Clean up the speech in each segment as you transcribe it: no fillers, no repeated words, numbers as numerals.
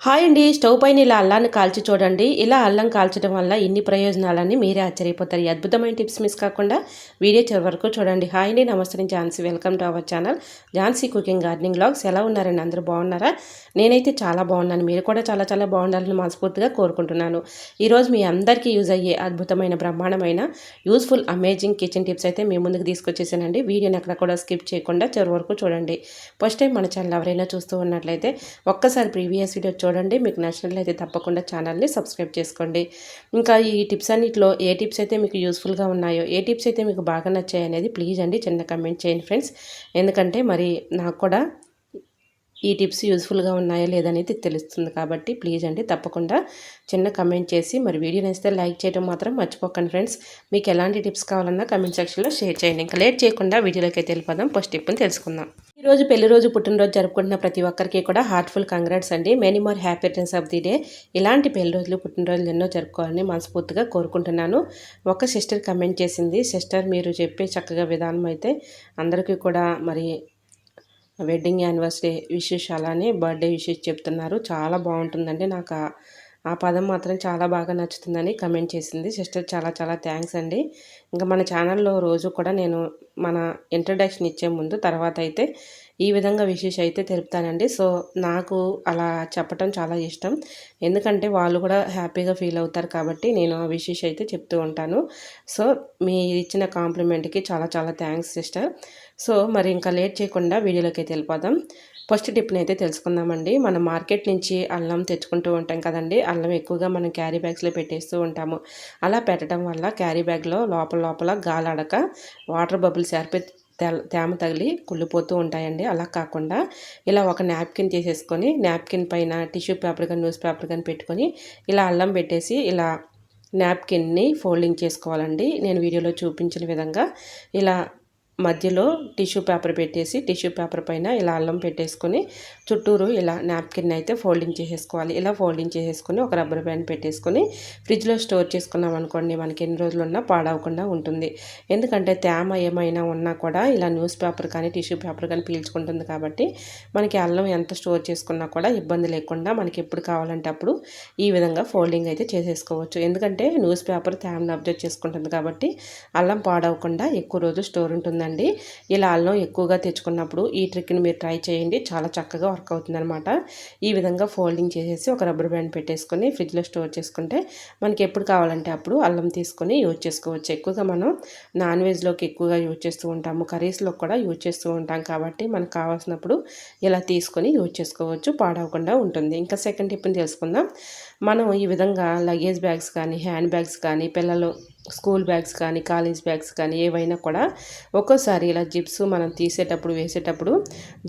Hi అండి. Stove పైన ఇలా అల్లాన్ని కాల్చి చూడండి. ఇలా అల్లం కాల్చడం వల్ల ఇన్ని ప్రయోజనాలని మీరే ఆశ్చర్యపోతారు. ఈ అద్భుతమైన టిప్స్ మిస్ కాకుండా వీడియో చివరి వరకు చూడండి. హాయ్ అండి, నమస్తే, నేను Jhansi. Welcome to our channel Jhansi cooking gardening vlogs. ఎలా ఉన్నారండి? అందరూ బాగున్నారా? నేనైతే చాలా బాగున్నాను. మీరు కూడా చాలా చాలా బాగుండాలని మనస్ఫూర్తిగా కోరుకుంటున్నాను. ఈరోజు మీ అందరికీ యూజ్ అయ్యే అద్భుతమైన, బ్రహ్మాండమైన, యూస్ఫుల్, అమేజింగ్ కిచెన్ టిప్స్ అయితే మీ ముందుకు తీసుకొచ్చేసానండి. వీడియోని ఎక్కడ కూడా స్కిప్ చేయకుండా చివరి వరకు చూడండి. ఫస్ట్ టైం మన ఛానల్ ఎవరైనా చూస్తూ ఉన్నట్లయితే ఒక్కసారి ప్రీవియస్ వీడియో చూడండి. మీకు నచ్చినట్లయితే తప్పకుండా ఛానల్ని సబ్స్క్రైబ్ చేసుకోండి. ఇంకా ఈ టిప్స్ అన్నిటిలో ఏ టిప్స్ అయితే మీకు యూస్ఫుల్గా ఉన్నాయో, ఏ టిప్స్ అయితే మీకు బాగా నచ్చాయి అనేది ప్లీజ్ అండి చిన్న కమెంట్ చేయండి ఫ్రెండ్స్. ఎందుకంటే మరి నాకు కూడా ఈ టిప్స్ యూస్ఫుల్గా ఉన్నాయా లేదనేది తెలుస్తుంది కాబట్టి ప్లీజ్ అండి తప్పకుండా చిన్న కమెంట్ చేసి మరి వీడియో నచ్చితే లైక్ చేయడం మాత్రం మర్చిపోకండి ఫ్రెండ్స్. మీకు ఎలాంటి టిప్స్ కావాలన్నా కమెంట్ సెక్షన్లో షేర్ చేయండి. ఇంకా లేట్ చేయకుండా వీడియోలోకి అయితే వెళ్ళిపోదాం. ఫస్ట్ టిప్ని తెలుసుకుందాం. ఈరోజు పెళ్లి రోజు, పుట్టినరోజు జరుపుకుంటున్న ప్రతి ఒక్కరికి కూడా హార్ట్ఫుల్ కంగ్రాట్స్ అండి. Many more happy returns of the day. ఇలాంటి పెళ్లి రోజులు, పుట్టినరోజులు ఎన్నో జరుపుకోవాలని మనస్ఫూర్తిగా కోరుకుంటున్నాను. ఒక సిస్టర్ కమెంట్ చేసింది, సిస్టర్ మీరు చెప్పే చక్కగా విధానం అయితే అందరికీ కూడా మరి వెడ్డింగ్ యానివర్సరీ విషెస్ అలానే బర్త్డే విషెస్ చెప్తున్నారు. చాలా బాగుంటుందండి. నాకు ఆ పదం మాత్రం చాలా బాగా నచ్చుతుందని కమెంట్ చేసింది సిస్టర్. చాలా చాలా థ్యాంక్స్ అండి. ఇంకా మన ఛానల్లో రోజు కూడా నేను మన ఇంట్రడక్షన్ ఇచ్చే ముందు తర్వాత అయితే ఈ విధంగా విషెస్ అయితే తెలుపుతానండి. సో నాకు అలా చెప్పటం చాలా ఇష్టం. ఎందుకంటే వాళ్ళు కూడా హ్యాపీగా ఫీల్ అవుతారు కాబట్టి నేను ఆ విషెస్ అయితే చెప్తూ ఉంటాను. సో మీరు ఇచ్చిన కాంప్లిమెంట్కి చాలా చాలా థ్యాంక్స్ సిస్టర్. సో మరి ఇంకా లేట్ చేయకుండా వీడియోలోకి అయితే వెళ్ళిపోదాం. ఫస్ట్ టిప్ని అయితే తెలుసుకుందామండి. మనం మార్కెట్ నుంచి అల్లం తెచ్చుకుంటూ ఉంటాం కదండి. అల్లం ఎక్కువగా మనం క్యారీ బ్యాగ్స్లో పెట్టేస్తూ ఉంటాము. అలా పెట్టడం వల్ల క్యారీ బ్యాగ్లో లోపల లోపల గాలాడక వాటర్ బబుల్స్ ఏర్పడి తేమ తగిలి కుళ్ళిపోతూ ఉంటాయండి. అలా కాకుండా ఇలా ఒక నాప్కిన్ తీసేసుకొని నాప్కిన్ పైన టిష్యూ పేపర్ కానీ న్యూస్ పేపర్ కానీ పెట్టుకొని ఇలా అల్లం పెట్టేసి ఇలా నాప్కిన్ని ఫోల్డింగ్ చేసుకోవాలండి. నేను వీడియోలో చూపించిన విధంగా ఇలా మధ్యలో టిష్యూ పేపర్ పెట్టేసి టిష్యూ పేపర్ పైన ఇలా అల్లం పెట్టేసుకొని చుట్టూరు ఇలా నాప్కిన్ అయితే ఫోల్డింగ్ చేసేసుకోవాలి. ఇలా ఫోల్డింగ్ చేసేసుకొని ఒక రబ్బర్ బ్యాండ్ పెట్టేసుకొని ఫ్రిడ్జ్లో స్టోర్ చేసుకున్నాం అనుకోండి, మనకి ఎన్ని రోజులు ఉన్నా పాడవకుండా ఉంటుంది. ఎందుకంటే తేమ ఏమైనా ఉన్నా కూడా ఇలా న్యూస్ పేపర్ కానీ టిష్యూ పేపర్ కానీ పీల్చుకుంటుంది కాబట్టి మనకి అల్లం ఎంత స్టోర్ చేసుకున్నా కూడా ఇబ్బంది లేకుండా మనకి ఎప్పుడు కావాలంటే అప్పుడు ఈ విధంగా ఫోల్డింగ్ అయితే చేసేసుకోవచ్చు. ఎందుకంటే న్యూస్ పేపర్ తేమను అబ్జర్వ్ చేసుకుంటుంది కాబట్టి అల్లం పాడవకుండా ఎక్కువ రోజు స్టోర్ ఉంటుందండి. ఇలా అల్లం ఎక్కువగా తెచ్చుకున్నప్పుడు ఈ ట్రిక్ని మీరు ట్రై చేయండి. చాలా చక్కగా వర్క్ అవుతుంది అనమాట. ఈ విధంగా ఫోల్డింగ్ చేసేసి ఒక రబ్బర్ బ్యాండ్ పెట్టేసుకొని ఫ్రిడ్జ్లో స్టోర్ చేసుకుంటే మనకి ఎప్పుడు కావాలంటే అప్పుడు అల్లం తీసుకొని యూజ్ చేసుకోవచ్చు. ఎక్కువగా మనం నాన్ వెజ్లోకి ఎక్కువగా యూజ్ చేస్తూ ఉంటాము, కర్రీస్లో కూడా యూజ్ చేస్తూ ఉంటాం కాబట్టి మనకు కావాల్సినప్పుడు ఇలా తీసుకొని యూజ్ చేసుకోవచ్చు, పాడవకుండా ఉంటుంది. ఇంకా సెకండ్ టిప్ని తెలుసుకుందాం. మనం ఈ విధంగా లగేజ్ బ్యాగ్స్ కానీ, హ్యాండ్ బ్యాగ్స్ కానీ, పిల్లలు స్కూల్ బ్యాగ్స్ కానీ, కాలేజ్ బ్యాగ్స్ కానీ ఏవైనా కూడా ఒక్కోసారి ఇలా జిప్స్ మనం తీసేటప్పుడు వేసేటప్పుడు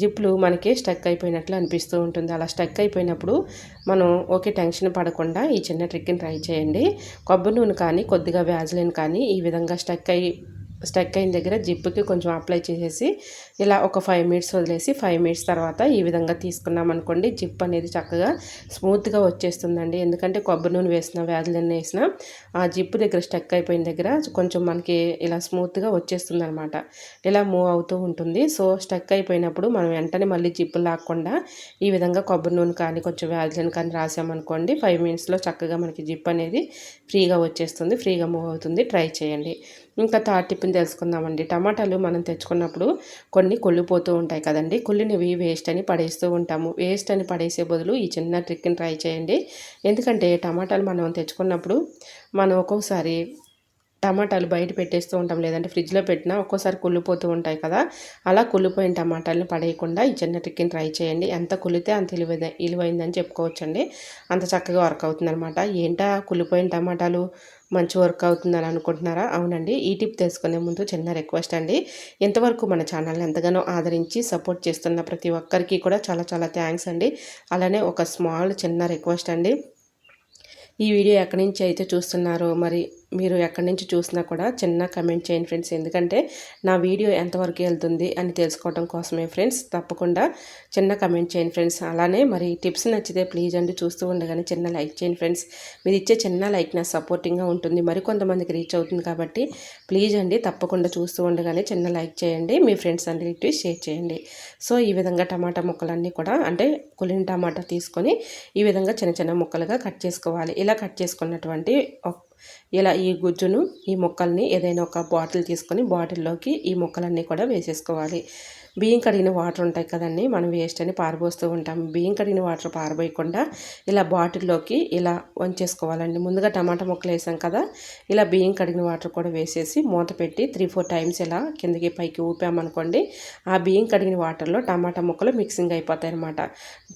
జిప్లు మనకి స్టక్ అయిపోయినట్లు అనిపిస్తూ ఉంటుంది. అలా స్టక్ అయిపోయినప్పుడు మనం టెన్షన్ పడకుండా ఈ చిన్న ట్రిక్ని ట్రై చేయండి. కొబ్బరి నూనె కానీ, కొద్దిగా వ్యాజ్లిన్ కానీ ఈ విధంగా స్టక్ అయిన దగ్గర జిప్పుకి కొంచెం అప్లై చేసేసి ఇలా ఒక 5 మినిట్స్ వదిలేసి 5 మినిట్స్ తర్వాత ఈ విధంగా తీసుకున్నాం అనుకోండి, జిప్ అనేది చక్కగా స్మూత్గా వచ్చేస్తుందండి. ఎందుకంటే కొబ్బరి నూనె వేసిన, వ్యాజ్లిన్ వేసిన ఆ జిప్పు దగ్గర స్టక్ అయిపోయిన దగ్గర కొంచెం మనకి ఇలా స్మూత్గా వచ్చేస్తుంది అనమాట. ఇలా మూవ్ అవుతూ ఉంటుంది. సో స్టక్ అయిపోయినప్పుడు మనం వెంటనే మళ్ళీ జిప్పు లాక్కుండా ఈ విధంగా కొబ్బరి నూనె కానీ, కొంచెం వ్యాజ్లిన్ కానీ రాసామనుకోండి, 5 మినిట్స్లో చక్కగా మనకి జిప్ అనేది ఫ్రీగా వచ్చేస్తుంది, ఫ్రీగా మూవ్ అవుతుంది. ట్రై చేయండి. ఇంకా థర్డ్ టిప్ని తెలుసుకుందామండి. టమాటాలు మనం తెచ్చుకున్నప్పుడు కొన్ని కుళ్ళిపోతూ ఉంటాయి కదండి. కుళ్ళినవి వేస్ట్ అని పడేస్తూ ఉంటాము. వేస్ట్ అని పడేసే బదులు ఈ చిన్న ట్రిక్ని ట్రై చేయండి. ఎందుకంటే టమాటాలు మనం తెచ్చుకున్నప్పుడు మనం ఒక్కొక్కసారి టమాటాలు బయట పెట్టేస్తూ ఉంటాం, లేదంటే ఫ్రిడ్జ్లో పెట్టినా ఒక్కోసారి కుళ్ళిపోతూ ఉంటాయి కదా. అలా కుళ్ళిపోయిన టమాటాలను పడేయకుండా ఈ చిన్న ట్రిక్ని ట్రై చేయండి. ఎంత కుళ్ళితే అంత విలువైందని చెప్పుకోవచ్చండి. అంత చక్కగా వర్క్ అవుతుందన్నమాట. ఏంటా కుళ్ళిపోయిన టమాటాలు మంచి వర్క్ అవుతుందని అనుకుంటున్నారా? అవునండి. ఈ టిప్ తెలుసుకునే ముందు చిన్న రిక్వెస్ట్ అండి. ఇంతవరకు మన ఛానల్ని ఎంతగానో ఆదరించి సపోర్ట్ చేస్తున్న ప్రతి ఒక్కరికి కూడా చాలా చాలా థ్యాంక్స్ అండి. అలానే ఒక చిన్న రిక్వెస్ట్ అండి. ఈ వీడియో ఎక్కడి నుంచి అయితే చూస్తున్నారో మరి మీరు ఎక్కడి నుంచి చూసినా కూడా చిన్న కమెంట్ చేయండి ఫ్రెండ్స్. ఎందుకంటే నా వీడియో ఎంతవరకు వెళ్తుంది అని తెలుసుకోవడం కోసమే ఫ్రెండ్స్. తప్పకుండా చిన్న కమెంట్ చేయండి ఫ్రెండ్స్. అలానే మరి టిప్స్ నచ్చితే ప్లీజ్ అండి చూస్తూ ఉండగానే చిన్న లైక్ చేయండి ఫ్రెండ్స్. మీరు ఇచ్చే చిన్న లైక్ నా సపోర్టింగ్గా ఉంటుంది, మరికొంతమందికి రీచ్ అవుతుంది కాబట్టి ప్లీజ్ అండి తప్పకుండా చూస్తూ ఉండగానే చిన్న లైక్ చేయండి, మీ ఫ్రెండ్స్ అండ్ రిలేటివ్స్ షేర్ చేయండి. సో ఈ విధంగా టమాటా ముక్కలన్నీ కూడా అంటే కులిన టమాటా తీసుకొని ఈ విధంగా చిన్న చిన్న ముక్కలుగా కట్ చేసుకోవాలి. ఇలా కట్ చేసుకున్నటువంటి ఇలా ఈ గుజ్జును ఈ ముక్కల్ని ఏదైనా ఒక బాటిల్ తీసుకొని బాటిల్లోకి ఈ ముక్కలన్నీ కూడా వేసేసుకోవాలి. బియ్యం కడిగిన వాటర్ ఉంటాయి కదండి, మనం వేస్ట్ అని పారబోస్తూ ఉంటాం. బియ్యం కడిగిన వాటర్ పారబోయకుండా ఇలా బాటిల్లోకి ఇలా వంచేసుకోవాలండి. ముందుగా టమాటా ముక్కలు వేసాం కదా, ఇలా బియ్యం కడిగిన వాటర్ కూడా వేసేసి మూత పెట్టి 3-4 టైమ్స్ ఇలా కిందకి పైకి ఊపామనుకోండి, ఆ బియ్యం కడిగిన వాటర్లో టమాటా ముక్కలు మిక్సింగ్ అయిపోతాయి అన్నమాట.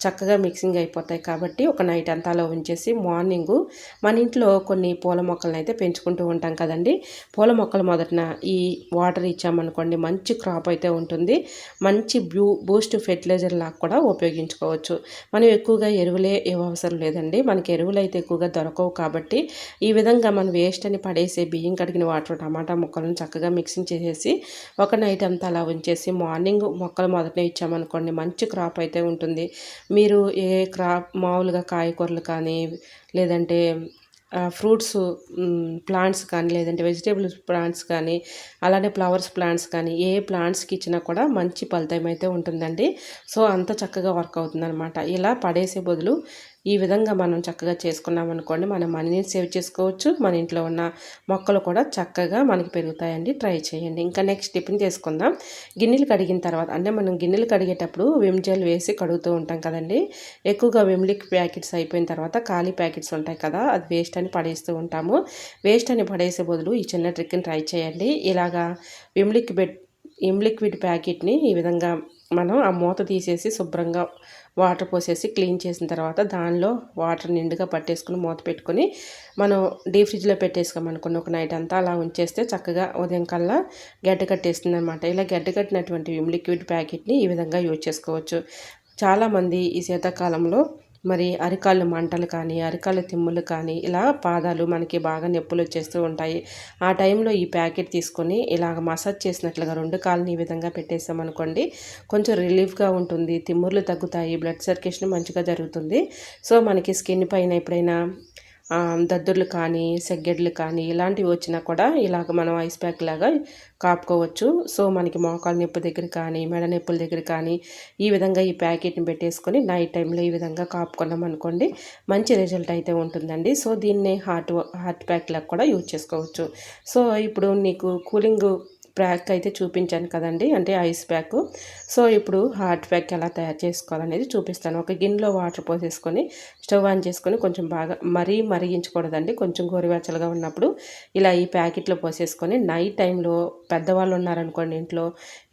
చక్కగా మిక్సింగ్ అయిపోతాయి. కాబట్టి ఒక నైట్ అంతా అలా ఉంచేసి మార్నింగు మన ఇంట్లో కొన్ని పూల మొక్కలను అయితే పెంచుకుంటూ ఉంటాం కదండి. పూల మొక్కలు మొదటన ఈ వాటర్ ఇచ్చామనుకోండి మంచి క్రాప్ అయితే ఉంటుంది. మంచి బూస్ట్ ఫెర్టిలైజర్ లాగా కూడా ఉపయోగించుకోవచ్చు. మనం ఎక్కువగా ఎరువులే అవసరం లేదండి. మనకి ఎరువులు అయితే ఎక్కువగా దొరకవు కాబట్టి ఈ విధంగా మనం వేస్ట్ అని పడేసే బియ్యం కడిగిన వాటర్ టమాటా ముక్కలను చక్కగా మిక్సింగ్ చేసేసి ఒక నైట్ అంతా అలా ఉంచేసి మార్నింగ్ మొక్కలు మొదటనే ఇచ్చామనుకోండి మంచి క్రాప్ అయితే ఉంటుంది. మీరు ఏ క్రాప్ మామూలుగా కాయగూరలు కానీ లేదంటే ఫ్రూట్స్ ప్లాంట్స్ కానీ లేదంటే వెజిటేబుల్స్ ప్లాంట్స్ కానీ అలానే ఫ్లవర్స్ ప్లాంట్స్ కానీ ఏ ప్లాంట్స్కి ఇచ్చినా కూడా మంచి ఫలితం అయితే ఉంటుందండి. సో అంత చక్కగా వర్క్ అవుతుందన్నమాట. ఇలా పడేసే బదులు ఈ విధంగా మనం చక్కగా చేసుకున్నాం అనుకోండి, మనం మనీని సేవ్ చేసుకోవచ్చు, మన ఇంట్లో ఉన్న మొక్కలు కూడా చక్కగా మనకి పెరుగుతాయండి. ట్రై చేయండి. ఇంకా నెక్స్ట్ టిఫిన్ చేసుకుందాం. గిన్నెలు కడిగిన తర్వాత అంటే మనం గిన్నెలు కడిగేటప్పుడు విమ్ జెల్ వేసి కడుగుతూ ఉంటాం కదండి. ఎక్కువగా విమ్ లిక్విడ్ ప్యాకెట్స్ అయిపోయిన తర్వాత ఖాళీ ప్యాకెట్స్ ఉంటాయి కదా, అది వేస్ట్ అని పడేస్తూ ఉంటాము. వేస్ట్ అని పడేసే బదులు ఈ చిన్న ట్రిక్ని ట్రై చేయండి. ఇలాగా విమ్ లిక్విడ్ ప్యాకెట్ని ఈ విధంగా మనం ఆ మూత తీసేసి శుభ్రంగా వాటర్ పోసేసి క్లీన్ చేసిన తర్వాత దానిలో వాటర్ నిండుగా పట్టేసుకుని మూత పెట్టుకొని మనం డీప్ ఫ్రిడ్జ్లో పెట్టేసుకోమనుకోండి ఒక నైట్ అంతా అలా ఉంచేస్తే చక్కగా ఉదయం కల్లా గడ్డ కట్టేస్తుంది అనమాట. ఇలా గడ్డ కట్టినటువంటి విమ్ లిక్విడ్ ప్యాకెట్ని ఈ విధంగా యూజ్ చేసుకోవచ్చు. చాలామంది ఈ శీతాకాలంలో మరి అరికాళ్ళు మంటలు కానీ అరికాళ్ళ తిమ్ములు కానీ ఇలా పాదాలు మనకి బాగా నొప్పులు వచ్చేస్తూ ఉంటాయి. ఆ టైంలో ఈ ప్యాకెట్ తీసుకొని ఇలాగ మసాజ్ చేసినట్లుగా 2 కాళ్ళని ఈ విధంగా పెట్టేసామనుకోండి కొంచెం రిలీఫ్గా ఉంటుంది, తిమ్ముర్లు తగ్గుతాయి, బ్లడ్ సర్క్యులేషన్ మంచిగా జరుగుతుంది. సో మనకి స్కిన్ పైన ఎప్పుడైనా దద్దుర్లు కానీ సెగ్గెడ్లు కానీ ఇలాంటివి వచ్చినా కూడా ఇలాగ మనం ఐస్ ప్యాక్ లాగా కాపుకోవచ్చు. సో మనకి మోకాలు నొప్పి దగ్గర కానీ మెడ నొప్పుల దగ్గర కానీ ఈ విధంగా ఈ ప్యాకెట్ని పెట్టేసుకొని నైట్ టైంలో ఈ విధంగా కాపుకున్నాం అనుకోండి మంచి రిజల్ట్ అయితే ఉంటుందండి. సో దీన్ని హాట్ ప్యాక్ లాగా కూడా యూజ్ చేసుకోవచ్చు. సో ఇప్పుడు నీకు కూలింగ్ ప్యాక్ అయితే చూపించాను కదండి, అంటే ఐస్ ప్యాక్. సో ఇప్పుడు హాట్ ప్యాక్ ఎలా తయారు చేసుకోవాలనేది చూపిస్తాను. ఒక గిన్నెలో వాటర్ పోసేసుకొని స్టవ్ ఆన్ చేసుకొని కొంచెం బాగా మరిగించకూడదండి, కొంచెం గోరువెచ్చలుగా ఉన్నప్పుడు ఇలా ఈ ప్యాకెట్లో పోసేసుకొని నైట్ టైంలో పెద్దవాళ్ళు ఉన్నారనుకోండి ఇంట్లో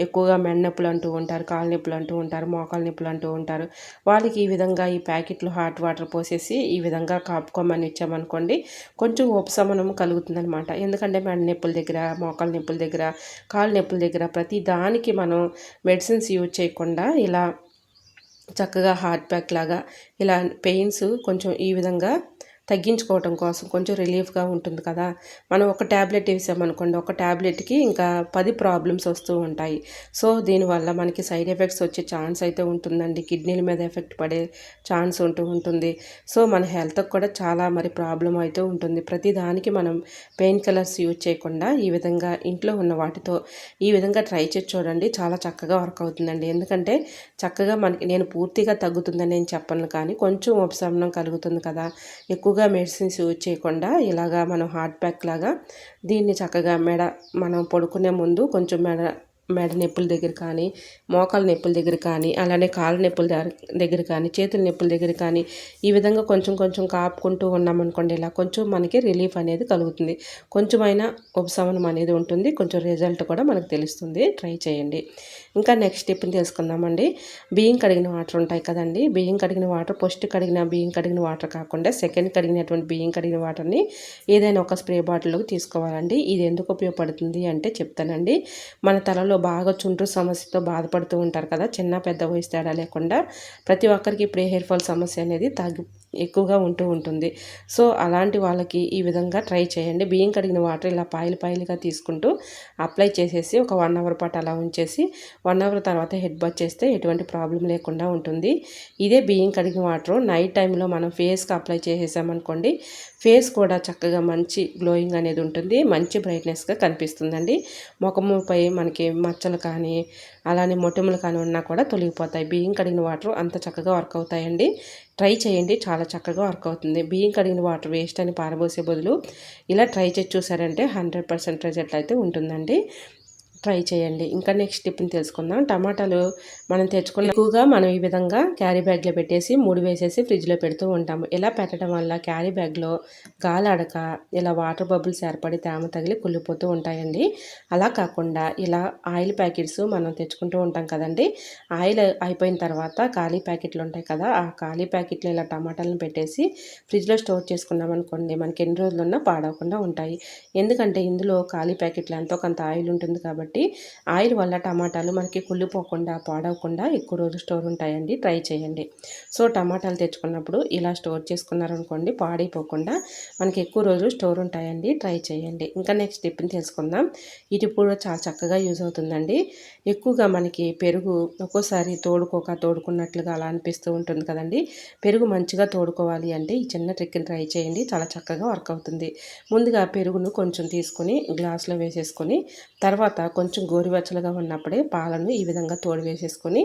ఎక్కువగా మెడ నొప్పులు అంటూ ఉంటారు, కాళ్ళ నొప్పులు అంటూ ఉంటారు, మోకాళ్ళ నొప్పులు అంటూ ఉంటారు, వాళ్ళకి ఈ విధంగా ఈ ప్యాకెట్లో హాట్ వాటర్ పోసేసి ఈ విధంగా కాపుకోమని ఇచ్చామనుకోండి కొంచెం ఉపశమనం కలుగుతుందనమాట. ఎందుకంటే మెడ నొప్పుల దగ్గర మోకాళ్ళ నొప్పుల దగ్గర కాళ్ళ నొప్పుల దగ్గర ప్రతి దానికి మనం మెడిసిన్స్ యూజ్ చేయకుండా ఇలా చక్కగా హాట్ ప్యాక్ లాగా ఇలా పెయిన్స్ కొంచెం ఈ విధంగా తగ్గించుకోవటం కోసం కొంచెం రిలీఫ్గా ఉంటుంది కదా. మనం ఒక ట్యాబ్లెట్ వేసామనుకోండి ఒక ట్యాబ్లెట్కి ఇంకా 10 ప్రాబ్లమ్స్ వస్తూ ఉంటాయి. సో దీనివల్ల మనకి సైడ్ ఎఫెక్ట్స్ వచ్చే ఛాన్స్ అయితే ఉంటుందండి, కిడ్నీల మీద ఎఫెక్ట్ పడే ఛాన్స్ ఉంటుంది. సో మన హెల్త్కి కూడా చాలా మరి ప్రాబ్లం అయితే ఉంటుంది. ప్రతి దానికి మనం పెయిన్ కిల్లర్స్ యూజ్ చేయకుండా ఈ విధంగా ఇంట్లో ఉన్న వాటితో ఈ విధంగా ట్రై చేసి చూడండి, చాలా చక్కగా వర్క్ అవుతుందండి. ఎందుకంటే చక్కగా మనకి నేను పూర్తిగా తగ్గుతుందని నేను చెప్పను కానీ కొంచెం ఉపశమనం కలుగుతుంది కదా. ఎక్కువగా మెడిసిన్స్ యూజ్ చేయకుండా ఇలాగా మనం హాట్ ప్యాక్ లాగా దీన్ని చక్కగా మనం పడుకునే ముందు కొంచెం మెడ నొప్పుల దగ్గర కానీ మోకాళ్ళ నొప్పుల దగ్గర కానీ అలానే కాళ్ళ నొప్పుల దగ్గర కానీ చేతుల నొప్పుల దగ్గర కానీ ఈ విధంగా కొంచెం కొంచెం కాపుకుంటూ ఉన్నామనుకోండి ఇలా కొంచెం మనకి రిలీఫ్ అనేది కలుగుతుంది, కొంచెమైనా ఉపశమనం అనేది ఉంటుంది, కొంచెం రిజల్ట్ కూడా మనకు తెలుస్తుంది. ట్రై చేయండి. ఇంకా నెక్స్ట్ టిప్ని తెలుసుకుందామండి. బియ్యం కడిగిన వాటర్ ఉంటాయి కదండి, బియ్యం కడిగిన వాటర్ ఫస్ట్ బియ్యం కడిగిన వాటర్ కాకుండా సెకండ్ కడిగినటువంటి బియ్యం కడిగిన వాటర్ని ఏదైనా ఒక స్ప్రే బాటిల్లోకి తీసుకోవాలండి. ఇది ఎందుకు ఉపయోగపడుతుంది అంటే చెప్తానండి. మన తలలో ఇంట్లో బాగా చుండ్రు సమస్యతో బాధపడుతూ ఉంటారు కదా, చిన్న పెద్ద వయసు తేడా లేకుండా ప్రతి ఒక్కరికి ఇప్పుడు హెయిర్ ఫాల్ సమస్య అనేది ఎక్కువగా ఉంటూ ఉంటుంది. సో అలాంటి వాళ్ళకి ఈ విధంగా ట్రై చేయండి. బియ్యం కడిగిన వాటర్ ఇలా పాయలుగా తీసుకుంటూ అప్లై చేసేసి ఒక 1 అవర్ పాటు అలా ఉంచేసి 1 అవర్ తర్వాత హెడ్ బాత్ చేస్తే ఎటువంటి ప్రాబ్లం లేకుండా ఉంటుంది. ఇదే బియ్యం కడిగిన వాటర్ నైట్ టైంలో మనం ఫేస్కి అప్లై చేసేసామనుకోండి, ఫేస్ కూడా చక్కగా మంచి గ్లోయింగ్ అనేది ఉంటుంది, మంచి బ్రైట్నెస్గా కనిపిస్తుందండి. ముఖముపై మనకి మచ్చలు కానీ అలానే మొటిమలు కానీ ఉన్నా కూడా తొలగిపోతాయి. బియ్యం కడిగిన వాటర్ అంత చక్కగా వర్క్ అవుతాయండి. ట్రై చేయండి, చాలా చక్కగా వర్క్ అవుతుంది. బియ్యం కడిగిన వాటర్ వేస్ట్ అని పారబోసే బదులు ఇలా ట్రై చేసి చూసారంటే 100% రిజల్ట్ అయితే ఉంటుందండి. ట్రై చేయండి. ఇంకా నెక్స్ట్ టిప్ని తెలుసుకుందాం. టమాటాలు మనం తెచ్చుకున్న ఎక్కువగా మనం ఈ విధంగా క్యారీ బ్యాగ్లో పెట్టేసి మూడు వేసేసి ఫ్రిడ్జ్లో పెడుతూ ఉంటాము. ఇలా పెట్టడం వల్ల క్యారీ బ్యాగ్లో గాలి ఆడక ఇలా వాటర్ బబుల్స్ ఏర్పడి తేమ తగిలి కుళ్ళిపోతూ ఉంటాయండి. అలా కాకుండా ఇలా ఆయిల్ ప్యాకెట్స్ మనం తెచ్చుకుంటూ ఉంటాం కదండి, ఆయిల్ అయిపోయిన తర్వాత ఖాళీ ప్యాకెట్లు ఉంటాయి కదా, ఆ ఖాళీ ప్యాకెట్లు ఇలా టమాటాలను పెట్టేసి ఫ్రిడ్జ్లో స్టోర్ చేసుకున్నాం అనుకోండి, మనకి ఎన్ని రోజులున్నా పాడవకుండా ఉంటాయి. ఎందుకంటే ఇందులో ఖాళీ ప్యాకెట్లు ఎంతో కొంత ఆయిల్ ఉంటుంది కాబట్టి ఆయిల్ వల్ల టమాటాలు మనకి కుళ్ళిపోకుండా పాడవకుండా ఎక్కువ రోజులు స్టోర్ ఉంటాయండి. ట్రై చేయండి. సో టమాటాలు తెచ్చుకున్నప్పుడు ఇలా స్టోర్ చేసుకున్నారనుకోండి, పాడైపోకుండా మనకి ఎక్కువ రోజులు స్టోర్ ఉంటాయండి. ట్రై చేయండి. ఇంకా నెక్స్ట్ టిప్ని తెలుసుకుందాం. ఈ టిప్ కూడా చాలా చక్కగా యూజ్ అవుతుందండి. ఎక్కువగా మనకి పెరుగు ఒక్కోసారి తోడుకున్నట్లుగా అలా అనిపిస్తూ ఉంటుంది కదండి. పెరుగు మంచిగా తోడుకోవాలి అంటే ఈ చిన్న ట్రిక్ని ట్రై చేయండి, చాలా చక్కగా వర్క్ అవుతుంది. ముందుగా పెరుగును కొంచెం తీసుకొని గ్లాస్లో వేసేసుకొని తర్వాత కొంచెం గోరువెచ్చలుగా ఉన్నప్పుడే పాలను ఈ విధంగా తోడు వేసేసుకొని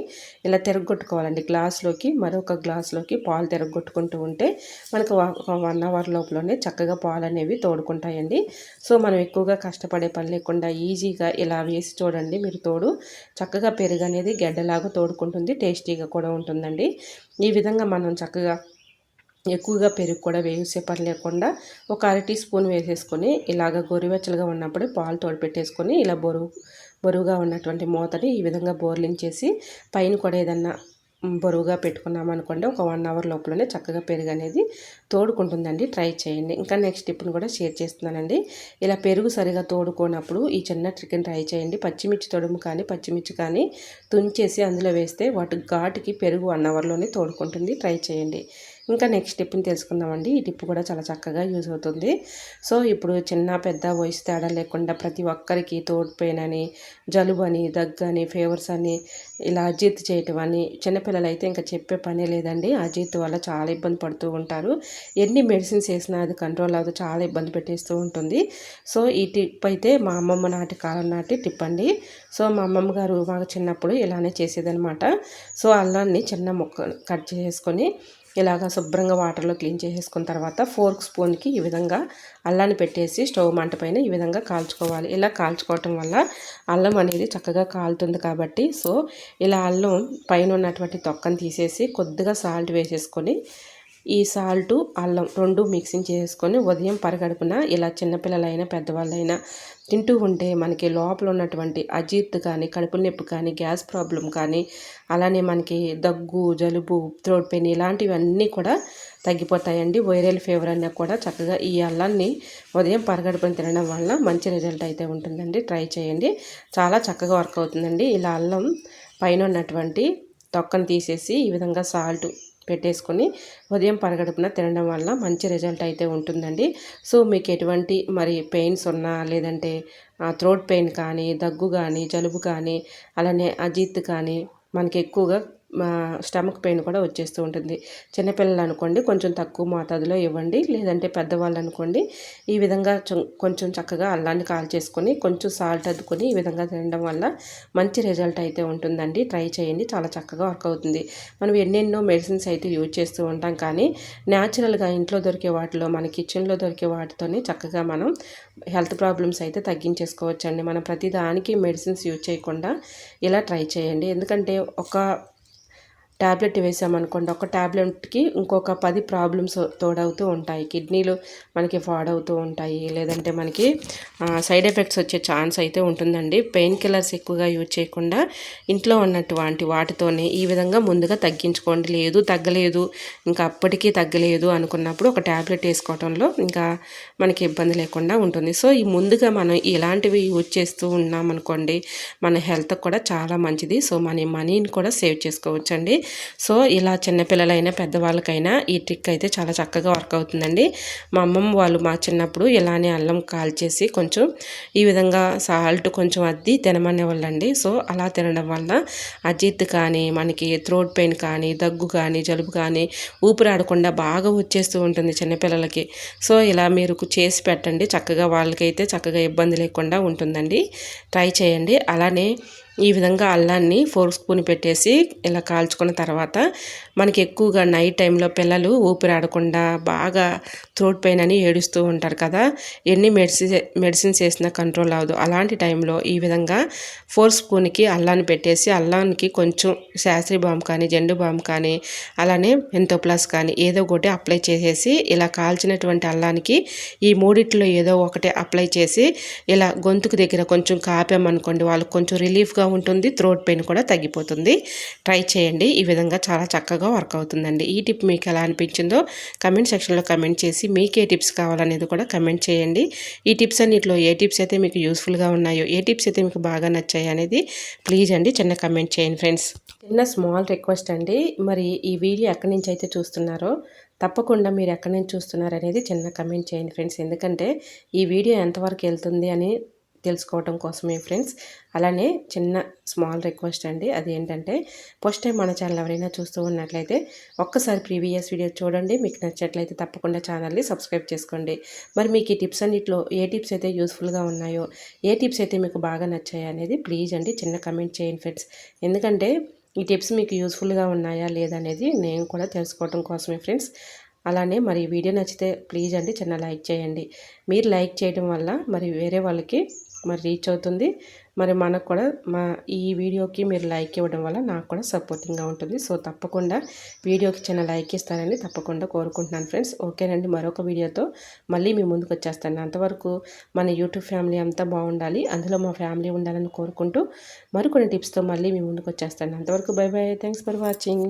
ఇలా తిరగొట్టుకోవాలండి. గ్లాస్లోకి మరొక గ్లాస్లోకి పాలు తిరగొట్టుకుంటూ ఉంటే మనకు 1 అవర్ లోపలనే చక్కగా పాలు అనేవి తోడుకుంటాయండి. సో మనం ఎక్కువగా కష్టపడే పని లేకుండా ఈజీగా ఇలా వేసి చూడండి మీరు, తోడు చక్కగా పెరుగు అనేది గడ్డలాగా తోడుకుంటుంది, టేస్టీగా కూడా ఉంటుందండి. ఈ విధంగా మనం చక్కగా ఎక్కువగా పెరుగు కూడా వేసే పని లేకుండా ఒక అర టీ స్పూన్ వేసేసుకొని ఇలాగ గోరువెచ్చలుగా ఉన్నప్పుడే పాలు తోడుపెట్టేసుకొని ఇలా బరువుగా ఉన్నటువంటి మూతని ఈ విధంగా బోర్లించేసి పైన కూడా ఏదన్నా బరువుగా పెట్టుకున్నామనుకోండి, ఒక 1 అవర్ లోపలనే చక్కగా పెరుగు అనేది తోడుకుంటుందండి. ట్రై చేయండి. ఇంకా నెక్స్ట్ టిప్ని కూడా షేర్ చేస్తున్నానండి. ఇలా పెరుగు సరిగా తోడుకోనప్పుడు ఈ చిన్న ట్రిక్ని ట్రై చేయండి. పచ్చిమిర్చి కానీ తుంచేసి అందులో వేస్తే వాటి ఘాటుకి పెరుగు 1 అవర్లోనే తోడుకుంటుంది. ట్రై చేయండి. ఇంకా నెక్స్ట్ టిప్ని తెలుసుకుందామండి. ఈ టిప్ కూడా చాలా చక్కగా యూజ్ అవుతుంది. సో ఇప్పుడు చిన్న పెద్ద వయసు తేడా లేకుండా ప్రతి ఒక్కరికి థ్రోట్ పెయిన్ అని, జలుబు అని, దగ్గు అని, ఫీవర్స్ అని, ఇలా అజీర్తి చేయటం అని, చిన్నపిల్లలు అయితే ఇంకా చెప్పే పనే లేదండి. అజీర్తి వల్ల చాలా ఇబ్బంది పడుతూ ఉంటారు. ఎన్ని మెడిసిన్స్ వేసినా అది కంట్రోల్ అవ్వదు, చాలా ఇబ్బంది పెట్టేస్తూ ఉంటుంది. సో ఈ టిప్ అయితే మా అమ్మమ్మ నాటి కాలం నాటి టిప్ అండి. సో మా అమ్మమ్మ గారు మాకు చిన్నప్పుడు ఇలానే చేసేదనమాట. సో అల్లాన్ని చిన్న ముక్క కట్ చేసుకొని ఇలాగ శుభ్రంగా వాటర్లో క్లీన్ చేసేసుకున్న తర్వాత ఫోర్క్ స్పూన్కి ఈ విధంగా అల్లాన్ని పెట్టేసి స్టవ్ మంట పైన ఈ విధంగా కాల్చుకోవాలి. ఇలా కాల్చుకోవటం వల్ల అల్లం అనేది చక్కగా కాలుతుంది కాబట్టి, సో ఇలా అల్లం పైన ఉన్నటువంటి తొక్కను తీసేసి కొద్దిగా సాల్ట్ వేసేసుకొని ఈ సాల్టు అల్లం 2 మిక్సింగ్ చేసుకొని ఉదయం పరగడుపున ఇలా చిన్నపిల్లలైనా పెద్దవాళ్ళైనా తింటూ ఉంటే మనకి లోపల ఉన్నటువంటి అజీర్తి కానీ, కడుపు నొప్పి కానీ, గ్యాస్ ప్రాబ్లం కానీ, అలానే మనకి దగ్గు, జలుబు, థ్రోట్ పెయిన్ ఇలాంటివన్నీ కూడా తగ్గిపోతాయండి. వైరల్ ఫీవర్ అన్నా కూడా చక్కగా ఈ అల్లాన్ని ఉదయం పరగడుపున తినడం వల్ల మంచి రిజల్ట్ అయితే ఉంటుందండి. ట్రై చేయండి, చాలా చక్కగా వర్క్ అవుతుందండి. ఇలా అల్లం పైన ఉన్నటువంటి తొక్కను తీసేసి ఈ విధంగా సాల్ట్ పెట్టేసుకొని ఉదయం పరగడుపున తినడం వల్ల మంచి రిజల్ట్ అయితే ఉంటుందండి. సో మీకు ఎటువంటి మరి పెయిన్స్ ఉన్నా, లేదంటే థ్రోట్ పెయిన్ కానీ, దగ్గు కానీ, జలుబు కానీ, అలానే అజీర్తి కానీ, మనకి ఎక్కువగా స్టమక్ పెయిన్ కూడా వచ్చేస్తూ ఉంటుంది. చిన్నపిల్లలు అనుకోండి కొంచెం తక్కువ మోతాదులో ఇవ్వండి, లేదంటే పెద్దవాళ్ళు అనుకోండి ఈ విధంగా కొంచెం చక్కగా అల్లాన్ని కాల్చేసుకొని కొంచెం సాల్ట్ అద్దుకొని ఈ విధంగా తినడం వల్ల మంచి రిజల్ట్ అయితే ఉంటుందండి. ట్రై చేయండి, చాలా చక్కగా వర్క్ అవుతుంది. మనం ఎన్నెన్నో మెడిసిన్స్ అయితే యూజ్ చేస్తూ ఉంటాం, కానీ న్యాచురల్గా ఇంట్లో దొరికే వాటిలో, మన కిచెన్లో దొరికే వాటితోనే చక్కగా మనం హెల్త్ ప్రాబ్లమ్స్ అయితే తగ్గించేసుకోవచ్చండి. మనం ప్రతిదానికి మెడిసిన్స్ యూజ్ చేయకుండా ఇలా ట్రై చేయండి. ఎందుకంటే ఒక ట్యాబ్లెట్ వేసామనుకోండి, ఒక ట్యాబ్లెట్కి ఇంకొక 10 ప్రాబ్లమ్స్ తోడవుతూ ఉంటాయి. కిడ్నీలు మనకి పాడవుతూ ఉంటాయి, లేదంటే మనకి సైడ్ ఎఫెక్ట్స్ వచ్చే ఛాన్స్ అయితే ఉంటుందండి. పెయిన్ కిల్లర్స్ ఎక్కువగా యూజ్ చేయకుండా ఇంట్లో ఉన్నటువంటి వాటితోనే ఈ విధంగా ముందుగా తగ్గించుకోండి. లేదు తగ్గలేదు, ఇంకా అప్పటికీ తగ్గలేదు అనుకున్నప్పుడు ఒక ట్యాబ్లెట్ వేసుకోవడంలో ఇంకా మనకి ఇబ్బంది లేకుండా ఉంటుంది. సో ఈ ముందుగా మనం ఇలాంటివి యూజ్ చేస్తూ ఉన్నామనుకోండి, మన హెల్త్ కూడా చాలా మంచిది. సో మన మనీని కూడా సేవ్ చేసుకోవచ్చండి. సో ఇలా చిన్నపిల్లలైనా పెద్దవాళ్ళకైనా ఈ ట్రిక్ అయితే చాలా చక్కగా వర్క్ అవుతుందండి. మా అమ్మమ్మ వాళ్ళు మా చిన్నప్పుడు ఇలానే అల్లం కాల్చేసి కొంచెం ఈ విధంగా సాల్ట్ కొంచెం అద్ది తినమనేవాళ్ళండి. సో అలా తినడం వల్ల అజీర్తి కానీ, మనకి థ్రోట్ పెయిన్ కానీ, దగ్గు కానీ, జలుబు కానీ, ఊపిరాడకుండా బాగా వచ్చేస్తూ ఉంటుంది చిన్నపిల్లలకి. సో ఇలా మీరు చేసి పెట్టండి, చక్కగా వాళ్ళకైతే చక్కగా ఇబ్బంది లేకుండా ఉంటుందండి. ట్రై చేయండి. అలానే ఈ విధంగా అల్లాన్ని 4 స్పూన్ పెట్టేసి ఇలా కాల్చుకున్న తర్వాత మనకి ఎక్కువగా నైట్ టైంలో పిల్లలు ఊపిరాడకుండా బాగా థ్రోట్ పెయిన్ అని ఏడుస్తూ ఉంటారు కదా, ఎన్ని మెడిసిన్స్ వేసినా కంట్రోల్ అవ్వదు. అలాంటి టైంలో ఈ విధంగా 4 స్పూన్కి అల్లాన్ని పెట్టేసి అల్లానికి కొంచెం శాస్త్రీ బామ్ కానీ, జెండు బామ్ కానీ, అలానే ఎంతో ప్లస్ కానీ ఏదో ఒకటి అప్లై చేసేసి ఇలా కాల్చినటువంటి అల్లానికి ఈ మూడిట్లో ఏదో ఒకటి అప్లై చేసి ఇలా గొంతుకు దగ్గర కొంచెం కాపామనుకోండి, వాళ్ళకి కొంచెం రిలీఫ్గా ఉంటుంది, థ్రోట్ పెయిన్ కూడా తగ్గిపోతుంది. ట్రై చేయండి. ఈ విధంగా చాలా చక్కగా వర్క్ అవుతుందండి. ఈ టిప్ మీకు ఎలా అనిపించిందో కమెంట్ సెక్షన్లో కమెంట్ చేసి మీకు ఏ టిప్స్ కావాలనేది కూడా కమెంట్ చేయండి. ఈ టిప్స్ అన్నిట్లో ఏ టిప్స్ అయితే మీకు యూస్ఫుల్గా ఉన్నాయో, ఏ టిప్స్ అయితే మీకు బాగా నచ్చాయి అనేది ప్లీజ్ అండి చిన్న కమెంట్ చేయండి ఫ్రెండ్స్. చిన్న స్మాల్ రిక్వెస్ట్ అండి, మరి ఈ వీడియో ఎక్కడి నుంచి అయితే చూస్తున్నారో తప్పకుండా మీరు ఎక్కడి నుంచి చూస్తున్నారు అనేది చిన్న కమెంట్ చేయండి ఫ్రెండ్స్. ఎందుకంటే ఈ వీడియో ఎంతవరకు వెళ్తుంది అని తెలుసుకోవడం కోసమే ఫ్రెండ్స్. అలానే చిన్న స్మాల్ రిక్వెస్ట్ అండి, అది ఏంటంటే ఫస్ట్ టైం మన ఛానల్ ఎవరైనా చూస్తూ ఉన్నట్లయితే ఒక్కసారి ప్రీవియస్ వీడియో చూడండి. మీకు నచ్చట్లయితే తప్పకుండా ఛానల్ని సబ్స్క్రైబ్ చేసుకోండి. మరి మీకు ఈ టిప్స్ అన్నిట్లో ఏ టిప్స్ అయితే యూస్ఫుల్గా ఉన్నాయో, ఏ టిప్స్ అయితే మీకు బాగా నచ్చాయో అనేది ప్లీజ్ అండి చిన్న కమెంట్ చేయండి ఫ్రెండ్స్. ఎందుకంటే ఈ టిప్స్ మీకు యూస్ఫుల్గా ఉన్నాయా లేదనేది నేను కూడా తెలుసుకోవడం కోసమే ఫ్రెండ్స్. అలానే మరి ఈ వీడియో నచ్చితే ప్లీజ్ అండి చిన్న లైక్ చేయండి. మీరు లైక్ చేయడం వల్ల మరి వేరే వాళ్ళకి మరి రీచ్ అవుతుంది. మరి మనకు కూడా ఈ వీడియోకి మీరు లైక్ ఇవ్వడం వల్ల నాకు కూడా సపోర్టింగ్గా ఉంటుంది. సో తప్పకుండా వీడియోకి చిన్న లైక్ ఇస్తారని తప్పకుండా కోరుకుంటున్నాను ఫ్రెండ్స్. ఓకేనండి, మరొక వీడియోతో మళ్ళీ మీ ముందుకు వచ్చేస్తాను. అంతవరకు మన యూట్యూబ్ ఫ్యామిలీ అంతా బాగుండాలి, అందులో మా ఫ్యామిలీ ఉండాలని కోరుకుంటూ మరికొన్ని టిప్స్తో మళ్ళీ మీ ముందుకు వచ్చేస్తాను. అంతవరకు by by, thanks for watching.